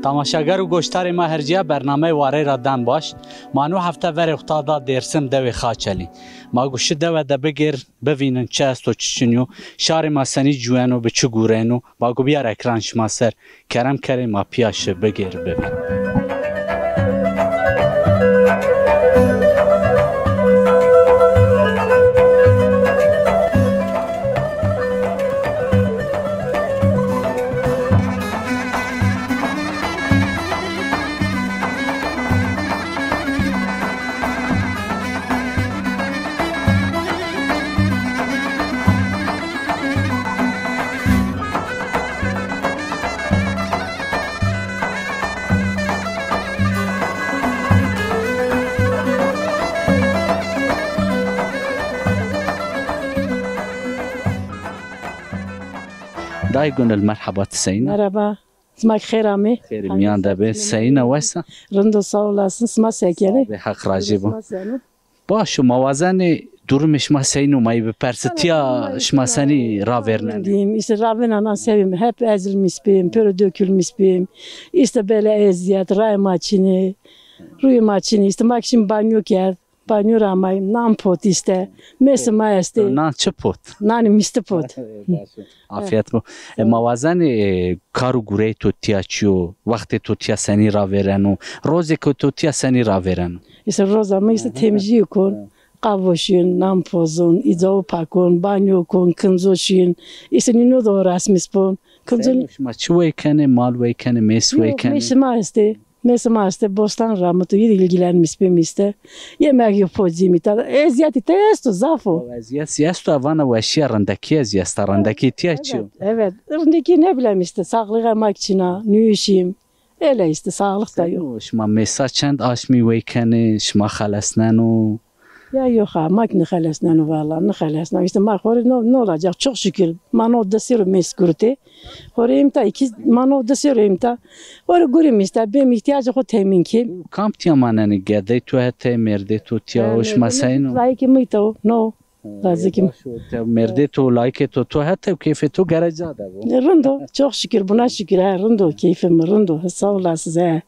تماشاگر و گوشتار ما هرجیا برنامه واره را دن باش مانو هفته ور اختادا درسم دوی خاچلی ما گوشه دو ده بگیر ببینن چه است و چشنیو شار ما سنی جوانو به چه گورنو با گو بیار اکرانش ما سر کرم کری ما پیاش بگیر ببین دای گونل مرحبا تسین مرحبا اسمك خيرامي خیر میان دبه سین واسه رندو ساولاسın اسمه سکیه به حق راجبو باشو موازن durmuş masayını may bir persetiya şmasani ravernen. Diyeyim işte Rabbin anan sevim hep ezilmiş beyim, pörü dökülmüş beyim. İşte böyle eziyet, ray maçını, ruy maçını işte maksim banyo ker, banyo ramayım, nan pot işte, mesma este. Nan çepot. Nan miste pot. Afiyet bu. Mavazan karu gurey totiaçio, vakti totia seni raverenu, roze ko totia seni raverenu. İşte rozama işte temizliği kon. Kavuşun, nampozun, izavu pakon, banyo kon, kımzoşun. İşte nino da rasmis pon. Kımzol. Çuve kene, mal kene, mes kene. Mesma işte bostan ramıtı ilgilenmiş bir işte. Yemek yapacağım ita. Eziyet testo zafo. Eziyet yesto avana ve şerindeki eziyet rindeki tiyaçio. Evet. Rindeki ne bileyim işte sağlığa makina, nüyüşüm. Öyle işte sağlık da yok. Şma mesaj çend aşmi ve kene, şma xalasnanu. Ya yok ha, makine xalasnanu valla, ne xalasnanu. İşte makore ne olacak? Çok şükür. Mano desiru meskurte. Hore imta mano desiru imta. Hore gurim işte benim ihtiyacı o temin ki. Kamp tiyamanani gede tu hete merde tu tiya hoş masayno. Like mito no. Lazım. Merde tu like tu hete keyfe tu garaja da bu. Rındo çok şükür buna şükür ha rındo keyfim rındo sağ olasınız ha.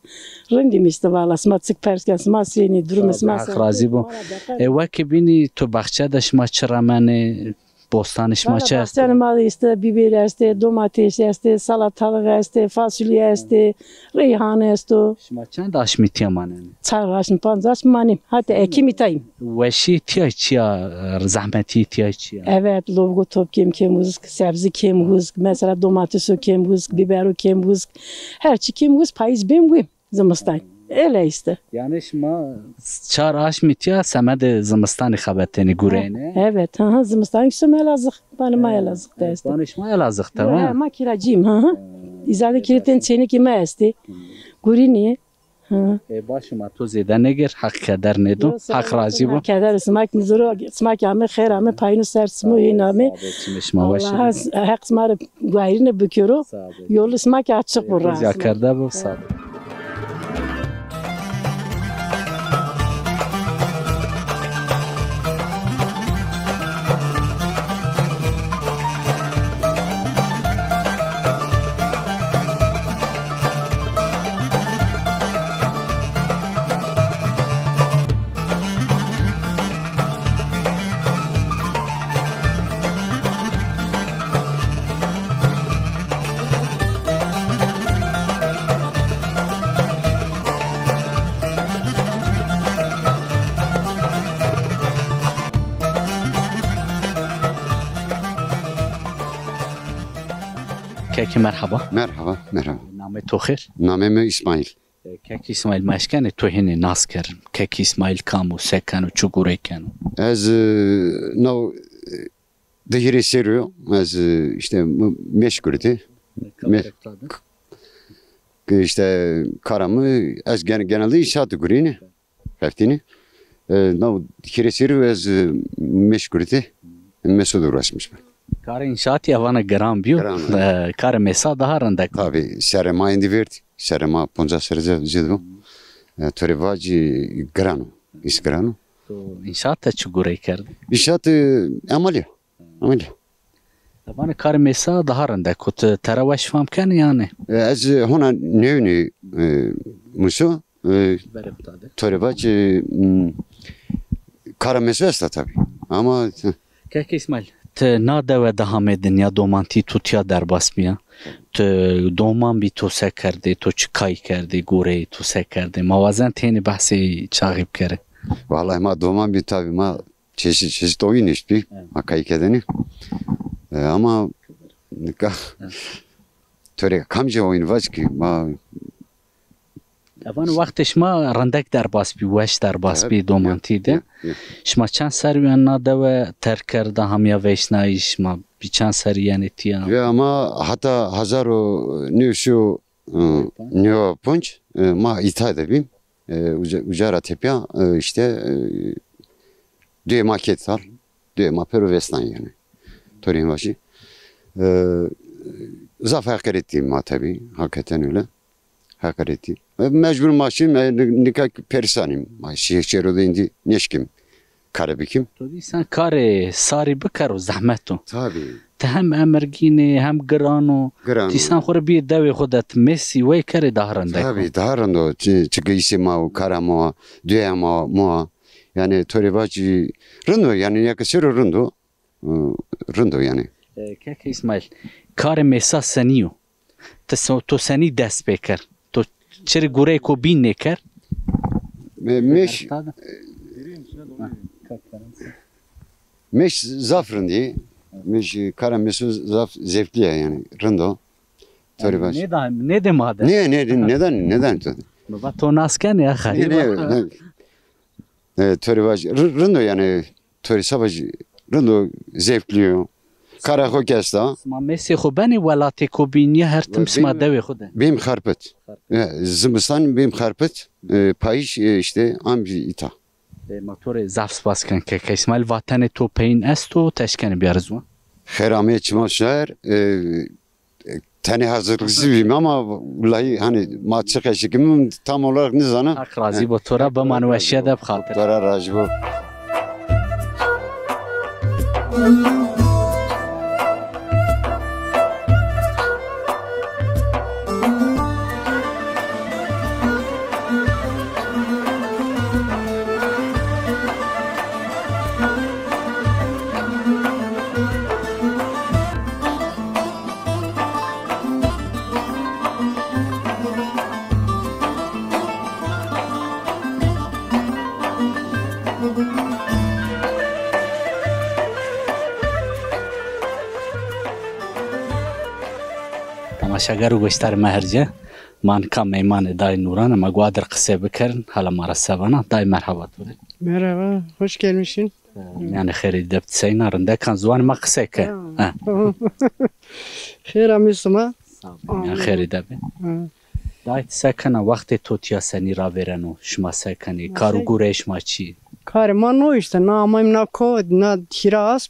Rındim işte valla smatsık persken smasini durum smas. Razı bu. Vaki bini tu bahçe da şma çıramane bostanış maçı است. Bahçenim işte biber işte domates işte salatalık işte fasulye işte reyhane işte. Şmaçan da aşmitiyamanı. Çarşın panzaş manim. Hatta ekim itayım. Veşi tiyaçya zahmeti tiyaçya. Evet logo top kemuz, sebze kemuz, mesela domates kemuz, biber kemuz. Her şey kemuz payız benim zamastan. Öyle işte. Yani şma çar aşmitiya semede zımıstanı xabetteni gurene. Evet, ha zımıstan yüksem elazık. Bana elazık da işte. Bana şma elazık da var. Ma kiracıyım ha. İzade kireten seni kime esti. Gurini. Başıma toz eden neger hak keder nedu. Hak razı bu. Keder smak nizuru smak ame khair ame payını sersmu iname. Allah hak smar gayrine büküro. Yolu smak açık bu ras. Yakarda bu sağ. Keki merhaba. Merhaba, merhaba. Name Tohir. Namem İsmail. Keki İsmail meşkene tohini nas kerim. Keki İsmail kamu sekanu çugureyken. Az no dehire seriyor. Az işte meşguleti. İşte karamı az genelde inşaatı kuruyne. Haftini. No dehire seriyor az meşguleti. Mesut uğraşmış ben. Kar inşaat yavana gram biyo. Kar mesa daha randak. Tabii sermaye indiverdi. Sermaye 50 sene zidu. Torevacı grano. İsgrano. İnşaat da çugurey kerdi. İnşaat amelya. Amelya. Bana karı mesela daha rende kut teraveş fam kan yani. Ez hona nevni musu Torevac karamesi est tabii. Ama Kek İsmail. Te nadeve daha medin ya domanti tutya derbasmiya. Te doman bi to se kerdi, to çıkay kerdi, gore to se kerdi. Mavazen teni bahsi çağıp kere. vallahi ma doman bir tabii ma çeşit oyun işte ma kayıkedeni. Ama Töre kamca oyun var ki ma Evan vaxtiş ma randek derbas bi weş derbas bi domanti de. Şma çan serüyen nadeve terker da hamya veşnayı şma bir çan serüyen etiya. ve ama hatta hazaro nüsü nüo punç ma ita edebim. Ucara tepya işte düğe maket var. Düğe mapero vestan yani. Töreyin başı. Zafer hakaret ettiğim ma tabii. Hakikaten öyle. Hakaret ettiğim. Mecbur maşım nikah perisanim. Şehçero deyince neşkim. Karabikim. Todi sen kare sari bikar o zahmeto. Tabii. Te hem emergine hem grano. Grano. Ti sen xore bir devi xodet Messi ve kare daha randek. Tabii daha rando. Çıkıyısı ma, kara ma, düğe ma. Yani Torevaci rando yani yakışır rando. Rando yani. Kek İsmail. Kare mesa seniyo. To seni dest bekar. To çeri gure ko bin neker. Meş zafrın diye. Meş kara mesu zaf zevkli yani rando. Torevaci. Ne de madem. Neden? Baba to nasken ya xari. Torevaci rando yani Torevaci rando zevkli. Kara hokesta. Ma Messi xo beni welate ko biniye her tim sma devi xode. Benim karpet. Zimistan benim karpet. Payış işte amci ita. Motor zafs baskan kek İsmail vatane to peyn esto teşkeni bir arzu. Herame çmaşer tane hazırlıksız bilmem ama vallahi hani maçı kaşıkım tam olarak ne zana? Hak razı bu tora ba manveşe de bxatir. Tora razı bu. Tamaşagar u göster meherce. Man kam meyman day nuran ama guadır kısa bikerin hala mara sevana day merhaba tuli. Merhaba, hoş gelmişsin. Yani xeri dept seynarında kan zuan ma kısa ke. Xeyr amisma. Yani xeri debi. Day sekana vakti totya seni ra vereno şma sekani karu gureş maçı. Karma no işte namayım na kod na hiras.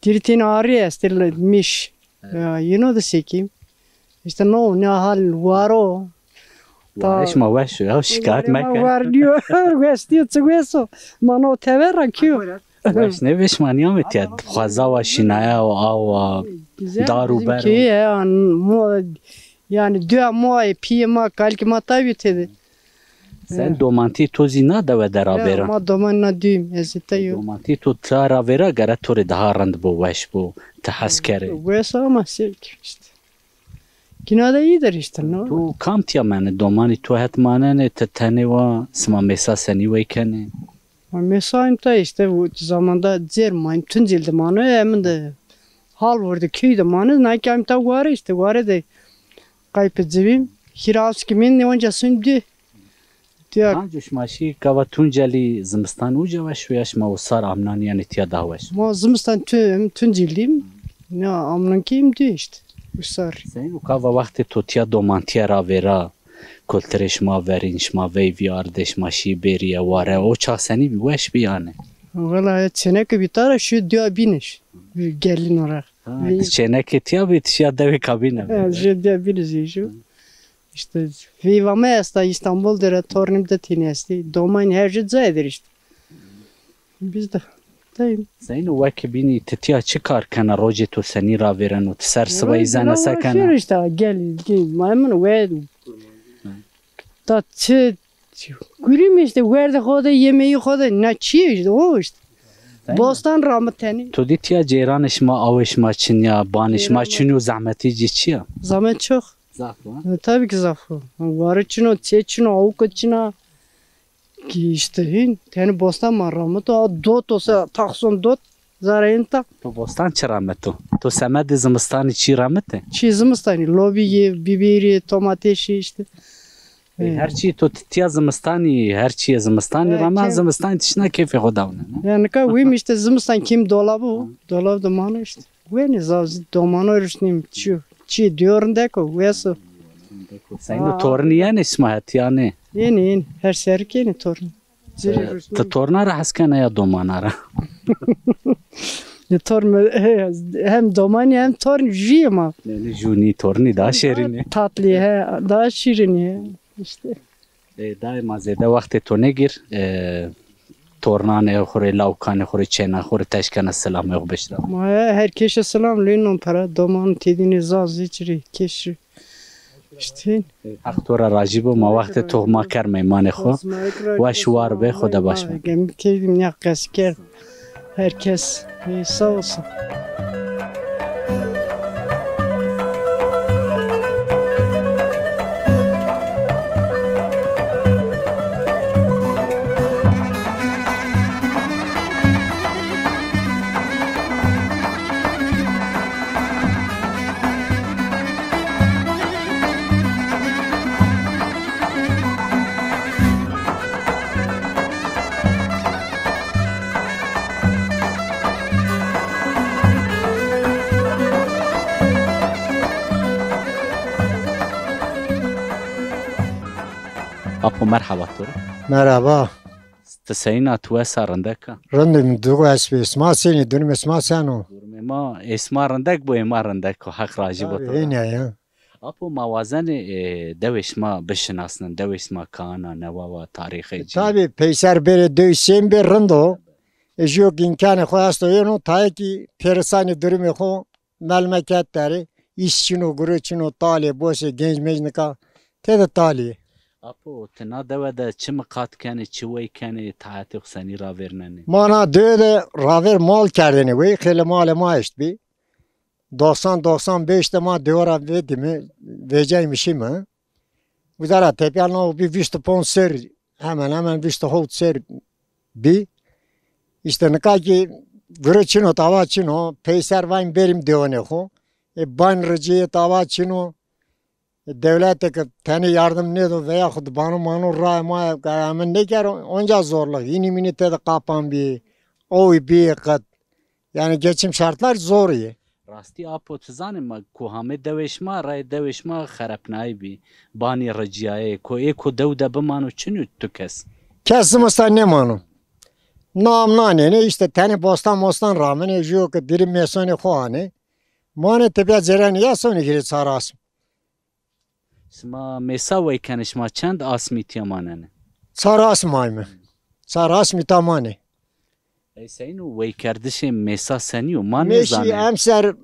Diritin ağrı miş. You know the sikim. İşte no ne hal varo. Eş ma veş ya şikayet meke. Var diyor. Vestiyor çıkıyorsa. Mano tevera kiyo. Veş ne veş maniyam etiyad. Xaza ve şinaya ve av daru ber. Ki yani dua moy piyema kalkima tabii dedi. Sen domanti tozi na da ve derabera. Ma doman na düğüm ezite yok. Domanti to tara vera gara tore daha rand bu veş bu tahaskere. Vesa ama sevki işte. Yine de iyidir işte. No? Tu kam tiya mene domani tu hetmane ne te tene va sma mesa seni ve kene. Mesela da işte bu zamanda zermayın tüm cildi manı hemen de hal vardı köyde manı nakem ta var işte var da kaybedeceğim. Hiras kimin ne önce şimdi diyor. Hangi maşi kava tunceli zimistan uca ve şu yaş ma usar amnan yani tiya daha veş. Ma zimistan tüm cildim ne amnan kim diyor işte. Usar. Sen u kava vakti to tiya domantiya ra vera kultureş ma verinş ma veyvi ardeş maşi beriye vare o çağ seni bir veş bir yani. Valla çeneke bir tara şu diyor biniş. Gelin olarak. Çeneke tiya bitişya devi kabine. Evet, şu diyor biniş şu. İşte vivame asta İstanbul'da tornimde tinesti. Domain her şey zaydır işte. Biz de Deyim. Zeyn wek bini tetiya çi kar kana roje to seni ra veren û ser sivayî zene sekene. işte gel maymun ve da göreyim işte verdi koda yemeği koda ne çiğ işte o işte. Bostan rahmetini. Tu dîtiya cêranîş ma awêş ma çin ya banîş ma çin û zehmetî cî çi ya? Zahmet çok. Zaf Tabii ki zaf. Var için çeçin avuk için ki işte hin teni bostan mı rahmet o dot olsa takson dot zarayın tak. Tu bostan çi rahmet o? Tu semedê zimistanî çi rahmet e? Çizimiz tani lobiyi, biberi, domatesi işte. Her çi tu titiya zimistanî her çiye zimistanî rama zimistanî tişna keyfê xwe dawne. Yani ka uyum işte zimistan kim dolabı? Dolabı da manı işte. Ve ne zavzi domano rüşnüm çi diyorun deko veso. Zeyn tornî yani isma yani. Yeni her serk yeni torun. Tu torna ra heskene ya domana ra? Torun hem domani hem torun jiyema. Yani jûnî tornî daha şêrînî. Tatlı he daha şirin he. İşte. Daima zêde wextê tu negir tornanê xwe lawkanê xwe çêna xwe teşkene selamê xwe bişra. Ma herkese selam leynon para doman tedini zaz içri keşri. İşte. Heq tu ra rajî bû ma wextê tu ma ker meymanê xwe we şwar be xwe de baş be. Gem kedim ya kasker. Herkes sağ olsun. Apo merhaba tu. Merhaba. Teseyna tu esa rindeka. Rındım dugu esbi isma seni dönüm isma senu. Ma esma rindek bu ema rindek haq rajî bû tu. Yine ya. Apo mawazenê deweş ma bişinasnin deweş ma kana newawa tarîxê cî. Tabi peyser beri dövüşen bir rındo. Ejiyok imkanı koyasto yenu tayki perisani dürümü ko memleketleri işçino guruçino tali boşe genç mecnika tede tali. Apo tina dewe de çi miqat kene çi wey kene tahatê xwe senî ra vêrnenê. Mana döde raver mal kerdeni ve khile mal ma işte bi. 90-95'te ma devara vedimi veceymişim ha. Budara tepyalno bir vişte ponser hemen vişte holt ser bi. İşte ne ki guruçino tavaçino peyser vayn berim devane ho. Ban rıcıya tavaçino devlete ki tane yardım ne do veya xud banu manu ra ma hemen ne ker onca zorluk. Yeni minite de kapan bir oy bir kat. Yani geçim şartlar zor iyi. Rastî apo tu zanî me ku hamê deweşma rayê deweşma xerepnayî bî banî reciyayê ku ê ku dew de biman û çin û tu kes. Kesimizden ne manu? Nam nane işte tane bostan rağmen ejiyor ki dirim mesoni xuane. Mane tepya cerani ya sonu giri saras. Sma mesa wey keniş ma çend asmîtiye manene. Saras mayme. Saras mitamane. Eyseyn û wey kerdişê mesa senî û ma Meşi nêzane. emser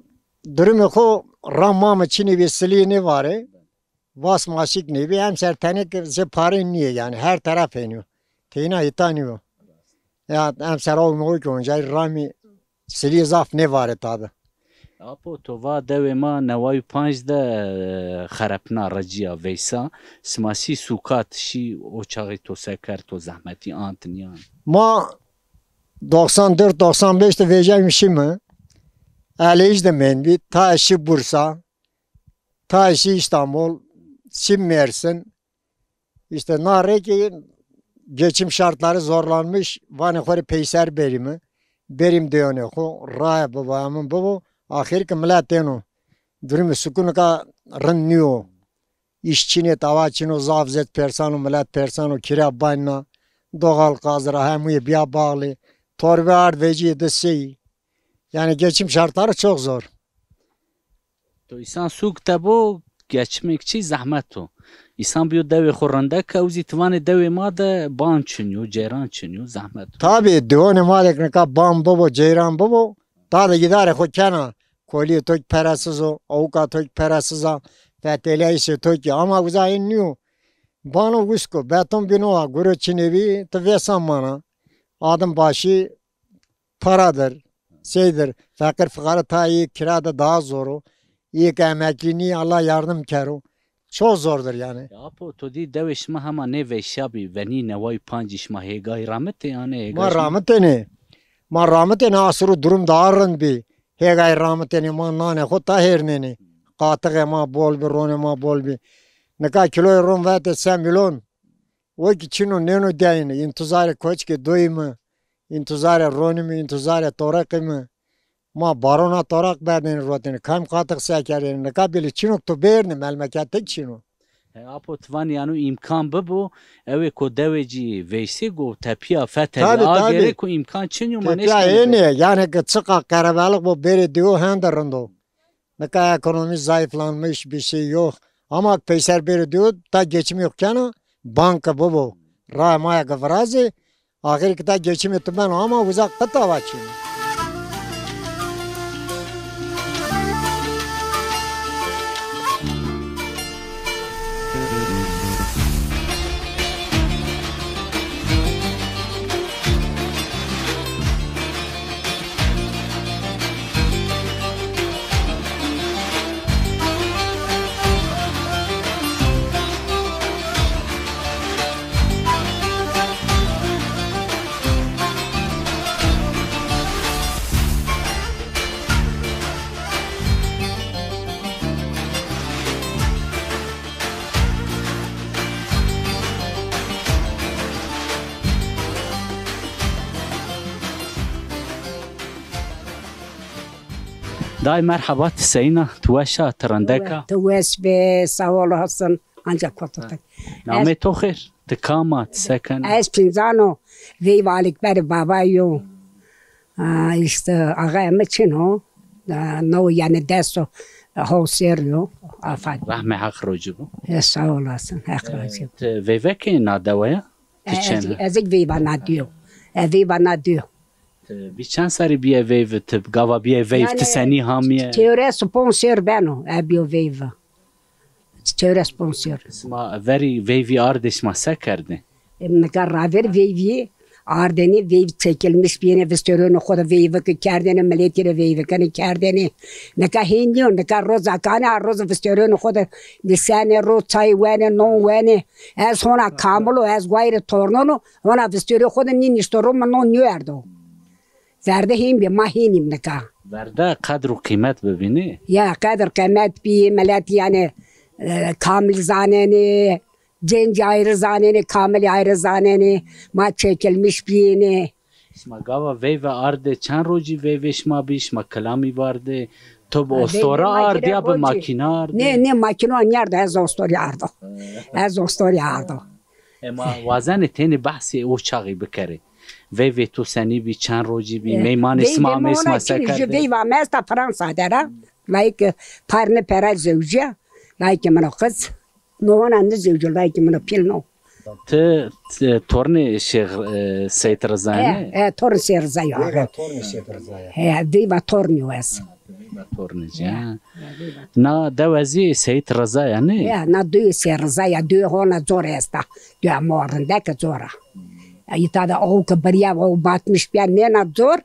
durumu xo ramam çini bir silini var. Vas maşik nevi emser tane ki pare niye yani her taraf eniyor. Teyna itaniyor. Ya emser olmuyor ki onca rami sili zaf ne var tabi. Apo tu va devê ma newayî panj de xerepna reciya veysa simasî sûkat şî o çaxê tu seker tu zehmetî antiniyan. Ma 94-95'te vereceğim mi? Aleyhiz de menbi ta işi Bursa, ta işi İstanbul, Sim Mersin. İşte nare ki geçim şartları zorlanmış. Vanıkları peyser berimi. Berim deyone ko raya babamın babu. Ahir ki millet deno. Durumu sukunu ka rınniyo. İşçini, tavaçino, zavzet persano, millet persano, kira banna. Doğal kazıra hemuye biya bağlı. Torbe ardveci de şey. Yani geçim şartları çok zor. Tu insan sûk te bo geçmekçi zehmet o. İnsan bir devi xorranda ka uzi tvanê devê ma de ban çiniyo, ceyran çiniyo, zahmet. Tabii divane malek ne ka bam babo ceyran babo. Daha da gider ko kena. Koli tok parasızı, avukat tok parasızı. Fetele ise tok ama uzayin niyo. Bana usko beton binoa guru çinevi te vesan mana. Adam başı paradır, şeydir. Fakir fukara ta iyi kirada daha zoru. İyi ki emekliliği Allah yardım kero. Çok zordur yani. Ya apo to di devê şima hema nêvê şabî venî newayî pancî şima hêgahî rahmetê yani Ma rahmetini. Ma rahmetini asuru durum dağırın bi. Hegay rahmetini ma nane khota herneni. Qatığı ma bol bi rone ma bol bi. Neka kilo ron vete 100 milyon. O ki çino neno dayını. İntizarı koç ki doyumu. İntizarı ronimi, intizarı torakımı. Ma barona torak berdeni rotini. Kam qatık sekerini. Neka bili çino to berni melmekette çino. apo tvanî yani imkan bibo ew ê ku devê cî veysê got tepiya fetelî Tabii, a gerê tabii. ku imkan çiniyo ma Ya yeni yani ki çıka karabalık bu beri diyor henderinde. Ne kadar ekonomi zayıflanmış bir şey yok. Ama peyser beri diyor da geçim yokken banka bu. Ramaya kavrazi. Ahir ki da geçim etti ben ama uzak kata var şimdi. Dayı merhaba Seyna tuvaşa trendeka تويس بسوالو هستن انجا كوتك name to xêr tikama tiseken از پینزانو وی والک بر بابایو işte آقا مچنو نو yani desto hoseriyo afad rahme haq roju sağ olasın hakracı veveke na dawaya tiçen ezek vey bana diyor vey bana diyor bir çan sari bir vev tip gava bir vev Yani, tisani hamiye teore sponsor beno abiyo veyva teore sponsor isma very vevi ardeş ma sekerdi Mekaraver veyvi Ardeni veyv çekilmiş bir yere vistörünü koda veyvi ki kerdeni milletire veyvi kani kerdeni neka hindiyon neka roza kani roza vistörünü koda lisane ro çay vene non vene ez hona kamulo ez guayre tornono hona vistörü koda ni niştorum non nüerdo zerde him bir mahinim neka verda kadru kıymet bebini ya kadar kıymet bir millet yani kamil zaneni Cenc ayrı zaneni, kamil ayrı zaneni, ma çekilmiş bir yeni. isma gava vev arde çan roji vevşma bişma kalami vardı tob ostora ardiya be makina ardı Ne makina nerede ez ostori ardo. Ez ostori ardo. Ama vazan teni bahsi o çağı bikere vev tu seni bir çan roji bir meyman isma mesma seker Vey va mesta Fransa dera. Like parne pera zevciya. Like mana kız. No one ande zevciya like mana pilno. te torne şeyh Seyit Rızani Torn serzaya. Torni şeperzaya. Vey va torni wes. torneci na devazi Seyit Rıza yani Na duy serzaya duy hona zor esta. Duy morinde ke zora. Itada o ke beriya o batmış bir ne na zor.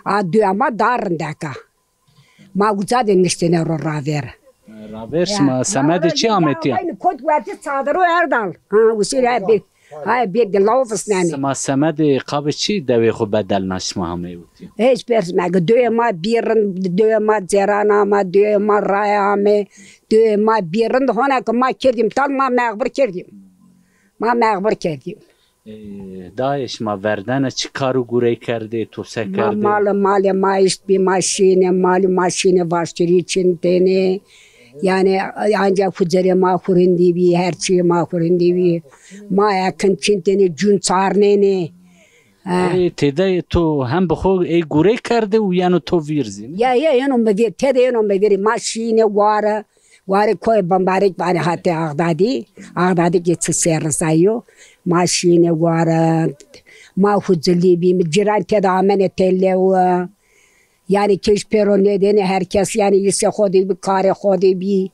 A duy ama darındaka. Ma uzade niştene ro raver. Raversma Samet çi ameti Aynı kod verdi çadırı Erdal. Ha usul bir. Hay bir de lavfas nani. ma Samet qabçi devi xu bedel naşma hameyuti Hiç persme duy ma birin duy ma cerana ma duy ma raya me duy ma birin hona ke ma kirdim tal ma mağbur kirdim. Ma mağbur kirdim. Daesh ma verdana çıkaru gurey kerdi to sekerdi Mal maaş bir maşine baştırı için tane yani ancak fuzere mahurindi bir her şey mahurindi bir ma yakın için tane cün çarnene tede to hem bxo gurey kerdi u yani to virzin ya yanım bir tede yanım bir maşine var واري كوي بمبارك واري هاتي أغدادي جيت السير سايو ماشينة وارا ما فوزلي بي مجران تدا عمنا تلو yani keşpero nedeni herkes yani ise خودی bir kare خودی bir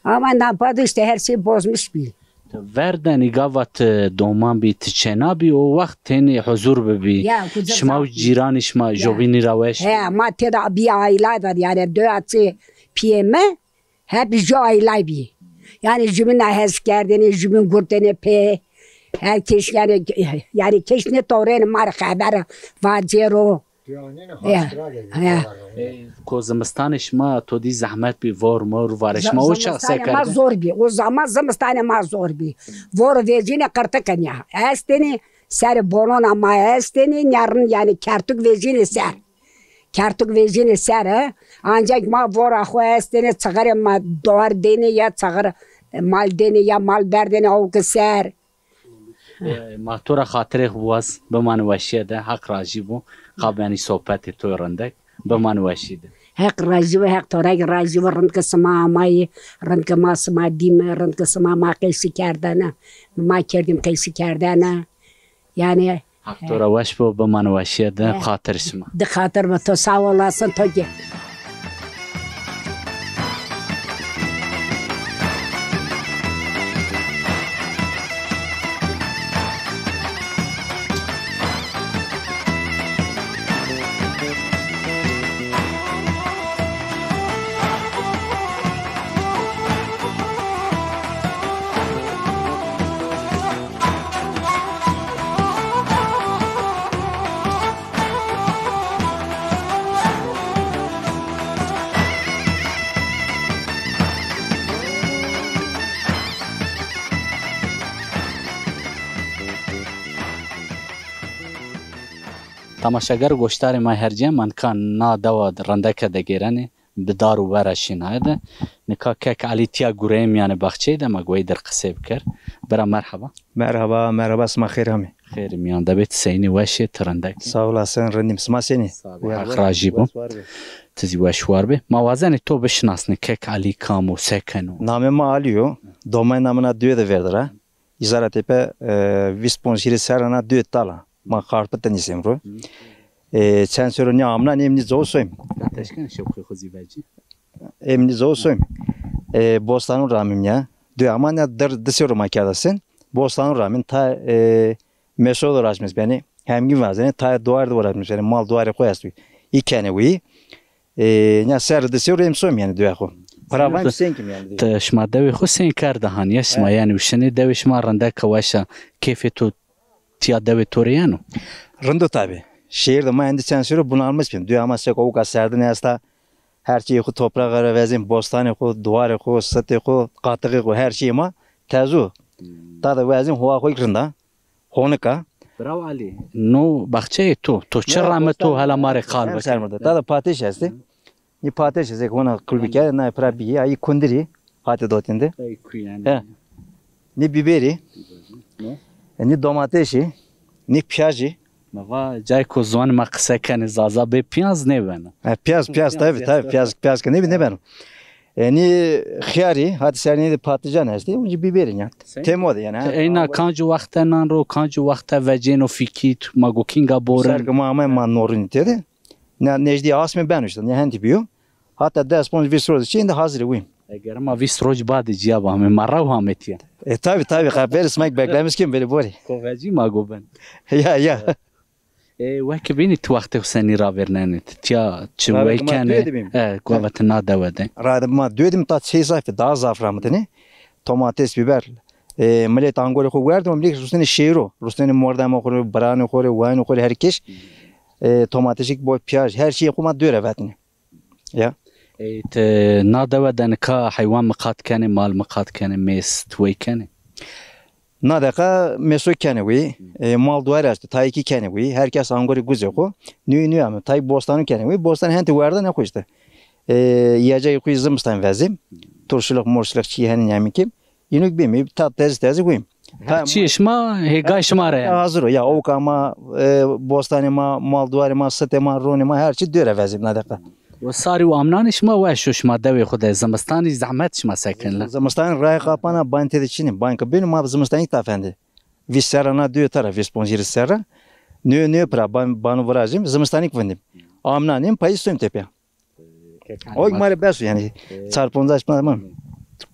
ama ne yapmadı işte her şey bozmuş bir. Verdeni gavat doman bi tçena bi o vakt teni huzur bi şma jiran şma jovini raweş. He ma teda bir aile var yani döatı piyeme hep jo aile bir. Yani cümün ahes gerdeni cümün gurteni pe herkes yani keşne toreni mar haber vacero. کو زمستان شما تو دی زحمت بی وار مور وارش ما و شخصه کرده ما زور بی o zaman زمستان ما زور بی وار vecine kartı kanya esteni ser bonon ama esteni yarın yani kertuk vecine ser ancak ma vara xo esteni çağır ma doğar deni ya çağır mal deni ya mal derdeni o ser ما تو را خاطر خواز به من وشیده حق راجی بو قابانی صحبت تو رندک به من وشیده حق راجی و حق تورای راجی و رند کسما مای رند کما سما دیم رند کسما ما قیسی کردنه ما کردیم قیسی کردنه yani حق تو را وش بو به من وشیده خاطر شما de خاطر و تو sağ olasın تو گه تماشاگر گوشتار ما هرجه من کان نا دوا رندک دگیرنه بدار و برشین هایده نکا کک علی تیا گوریم یعنی بخچه ده مگوی در قصه بکر برا مرحبا مرحبا اسما خیر همه خیر میان دبیت سینی وشی ترندک ساول حسن رندیم سما سینی حق راجی بو تزی وشوار به موازن تو بشناسنی کک علی کامو سکنو نام ما علیو دومای نامنا دوی ده وردره İzara tepe visponsiri serana düet tala. Ma karpıtan isim ro. Sen sonra ne amna nemni zosoyim. Teşekkür şokri xozi veci. Emni zosoyim. Bostanın ramim ya. Düe ama ne der dışarı makadasın. Bostanın ramin ta meşhur uğraşmış beni. Hem gibi vazene ta duvar uğraşmış yani mal duvarı koyası. İkene uy. Ne ser dışarı emsoyim yani düe ko. Paravan sen kim yani? Şma devi Hüseyin kardahan ya şma yani uşene devi şma randa kavaşa keyfi tu tiya devi toriyano. Rando tabi. Şehirde ma endi sensörü bunu almış benim. Dünya ama sek ovuka serdin hasta. Her şeyi ku toprağa gara vezin bostane ku duvarı ku satı ku qatığı ku her şeyi ma tazu. Tada vezin hova ku ikrında. Honika. Bravo Ali. No bahçe tu. Tu çırramı tu hala mare kalbe. Tada pateş hasti. Ni pateş hasti ona kulbike na prabi ay kundiri hati dotinde. Ni biberi. Ni domatesi. Ni piyazı. Mava cay ko zwan ma qisa kan zaza be piyaz ne ben. Piyaz tabii piyaz kan ne ben. Yani khiyari hadi sen ne patlıcan hasti unji biberin ya. Temoda yani. Eyna kanju vaqtanan ro kanju vaqta veceno fikit magokinga boran. Sergama ama norun dedi. Necdi asme ben işte ne hendi biyo. Hatta despons visroz için de hazır uyum. Eğer ma visroj badi ciyaba me marav hametiya. Tabii haber smak beklemiş kim böyle bori. Koveci mago ben. Ya. وەک بینی تو وەختێ حسێنی ڕاوێرنێنێت تیا چ وەیکانێ گوڤەتنا دەوەدە ڕادما دوێدم تا چه زایفە دا زافرامتنی domates biber millet Angola ko verdim ama Rusya'nın şehri Rusya'nın mordan okuru baran okuru wine okuru herkes domatesik boy piyaz her şeyi kuma diyor evetini ya نادەوەدەن کا حیوان مقات کنه مال مقات کنه mes توی کنه Nadaka meso kenevi mal duvar açtı ta iki kenevi herkes Angora güzeko nü ama tay bostanı kenevi bostan henti vardı ne koştu yiyecek kuyuzum stan vezim turşuluk morşuluk çiğhenin yemikim yünük bimi tat tezi koyayım çişma hega şmare hazır ya okama bostanıma mal duvarıma satema ronima her şey diyor vezim nadaka و ساری و امنانش ما وشوش ما دوی خود زمستانی زحمتش ما سکن لا زمستان رای قاپانا بان تedi çini banka benim abi zımstan ilk tafendi. Vis serana diyor taraf vis ponjiri serra. Ne pra banu vuracım zımstan ilk vendim. Amnanim payı soyum tepe. O mare besu yani çarponza açmadım.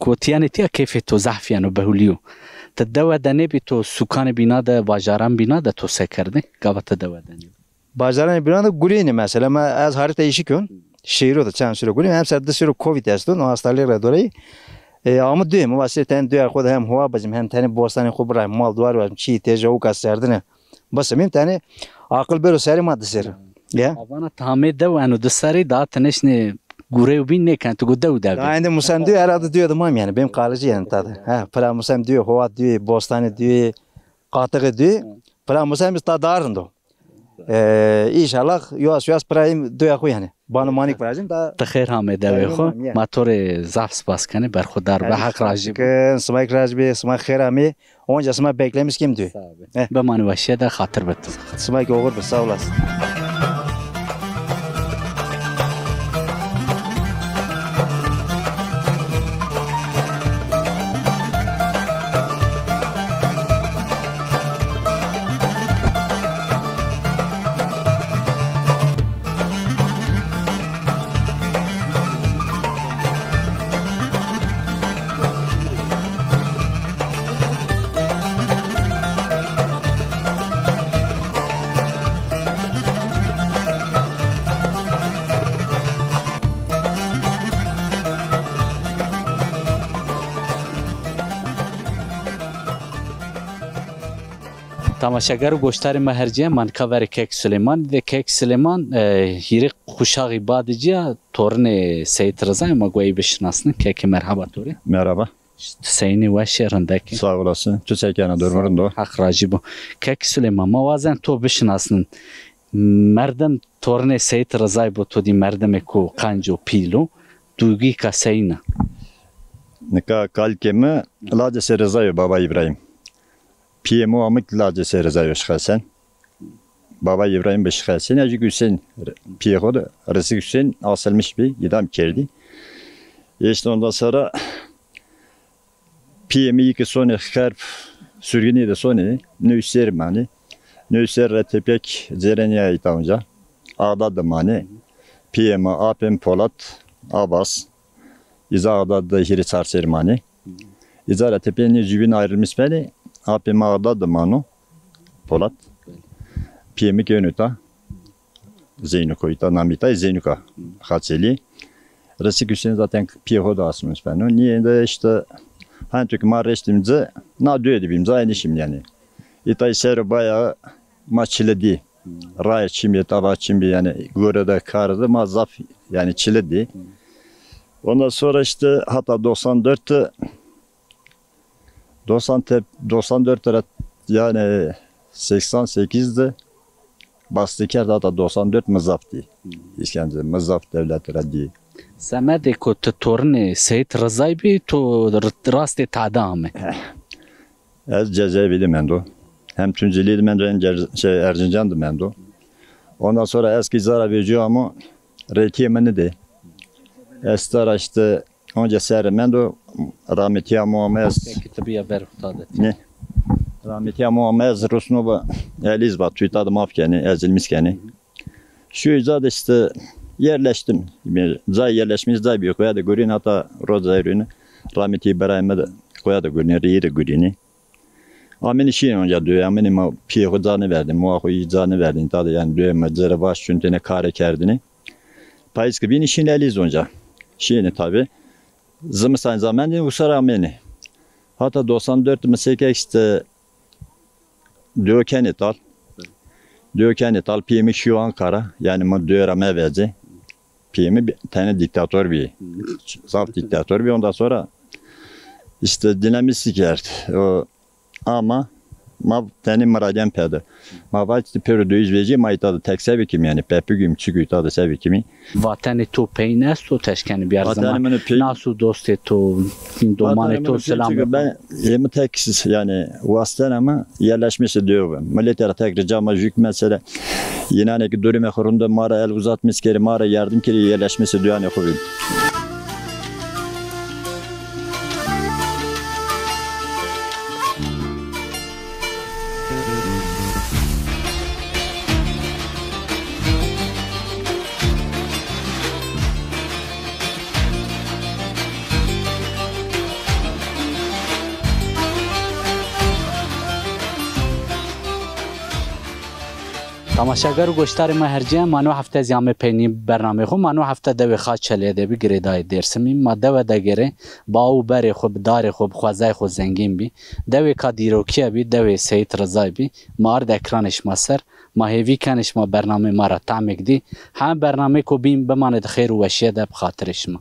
کوتیانی تیا کیف تو زحفیانو بهولیو تدوه دنه بی تو سکان بینا ده واجاران بینا ده تو سکرده گاوه تدوه دنه Bacaran bir anda guriyini mesela ama az harita işi kön. Şehir o da çan süre guriyini hem serde süre covid yaştın o hastalıkla dolayı. Ama diyor mu vasiyeten diyor koda hem hava bacım hem tane bostani kubra mal duvar var çiğ teje o kas serdine. Basımım tane akıl böyle seri madde seri. Ya. Avana tahmin de ve de sari da teneşne gurev bin ne kan tu gudev da. Aynı musam diyor herhalde diyordum ama yani benim kalıcı yani tadı. Ha para musam diyor hava diyor bostani diyor katığı diyor. Para musam biz tadarında. İnşallah yavaş parayım doya koy yani. Bana manik parayım da. تخیر همه دوی خو موتور زاف سپاس کنه برخودار به حق راجی Smak rajibi, smak kherami. Onca smak beklemiş kim diyor. به من وشه ده خاطر بتو Smak olur be sağ olasın. تماشاگر و گوشتار مهرجی من کاور کیک سلیمان ده کیک سلیمان هیری خوشاقی بادجیا تورن سید رضا ما گویی بشناسن کیک مرحبا توری Merhaba. سینی و شهرندکی Sağ olasın. Çiçeklerine durmarım da. حق راجی بو کیک سلیمان ما وازن تو بشناسن مردم تورن سید رضا بو تو دی مردم کو قنجو پیلو دوگی کا سینا Nika kalkemi Lace Serezayı Baba İbrahim. PMO amık Lace Serezayı şasen. Baba İbrahim beşkasen. Acı Hüseyin PMO da Rızık Hüseyin asılmış bir idam kerdi. İşte ondan sonra PM'i ki sonu harp sürgünü de sonu nüser mani. Nüser tepek Zereniya itamca. Ağda da mani. PM APM Polat Abbas. İzağda da hiri çarşırmani. İzara tepenin cübün ayrılmış beni. APM ağda da manu. Polat. PM'i gönüta. Zeynuko ita namita Zeynuka. Hatseli. Rısık Hüseyin zaten piyeho da asmış beni. Niye de işte hani çünkü marreştimce na diyor dibimce aynı şimdi yani. İta seri bayağı maçiledi. Raya çimbi, tava çimbi yani görede kardı mazaf yani çiledi. Ondan sonra işte hatta 94 yani 88'de Bastıker hatta 94 mızafti. İşkence mızaf devletleri diye. سمد کو تو تورن سید رضا بی تو راست تعدامه Ez cezaeviydim ben de. Hem Tunceli'ydim ben de hem Erzincan'dım ben de. Ondan sonra eski zara veriyor ama rekiyemeni de. Estara işte önce serim ben de rahmeti Muhammed. Tabii berhutadet. Ne? Rahmeti Muhammed Rusnova Elizba Twitter mafkeni ezilmişkeni. Şu yüzden işte yerleştim. Zay yerleşmiş zay bir koya da görün hatta Rozayırını rahmeti İbrahim'e de koya da görün riyi de görünü. Amin işin önce diyor amin ma piyo zanı verdim muakoyu zanı verdim tadı yani diyor mezara baş çünkü kare kerdini. Payız gibi işin eliz önce. Şeyini tabi. Zımısan zamanı usara ameni. Hatta 94 mesela işte Dökeni tal. Dökeni tal piyemi şu Ankara yani ma diyor ama verdi. Piyemi bir tane diktatör bir. Saf diktatör bir ondan sonra işte dinamistik yer. O ama ما تنی مرادیم پیدا ما وقتی پر دویز ویجی ما ایتاد تک سوی کمی یعنی پپیگیم چیگو ایتاد سوی کمی وطن تو پینه تو تشکن بیار زمان ناسو دوست تو دومان تو سلام ben yemi tek yani vasıtan ama yerleşmesi diyor. Milletler tek ricama yük mesele yine ki duruma kurunda mara el uzatmış kere mara yardım kere yerleşmesi diyor ne koyayım. تماشاگر و گوشتار ما هرجه مانو هفته زیام پینی برنامه خو مانو هفته دوی خواه چلیه ده بی گریدای درسمی ما دوی دگره با او بری خوب داری خوب خوازای خود زنگین بی دوی که دیروکیه بی دوی سید رضای بی ما ارد اکرانش ما سر ما هیوی کنش ما برنامه ما را تعمیق دی هم برنامه کو بیم بماند خیر و وشیه ده بخاطرش ما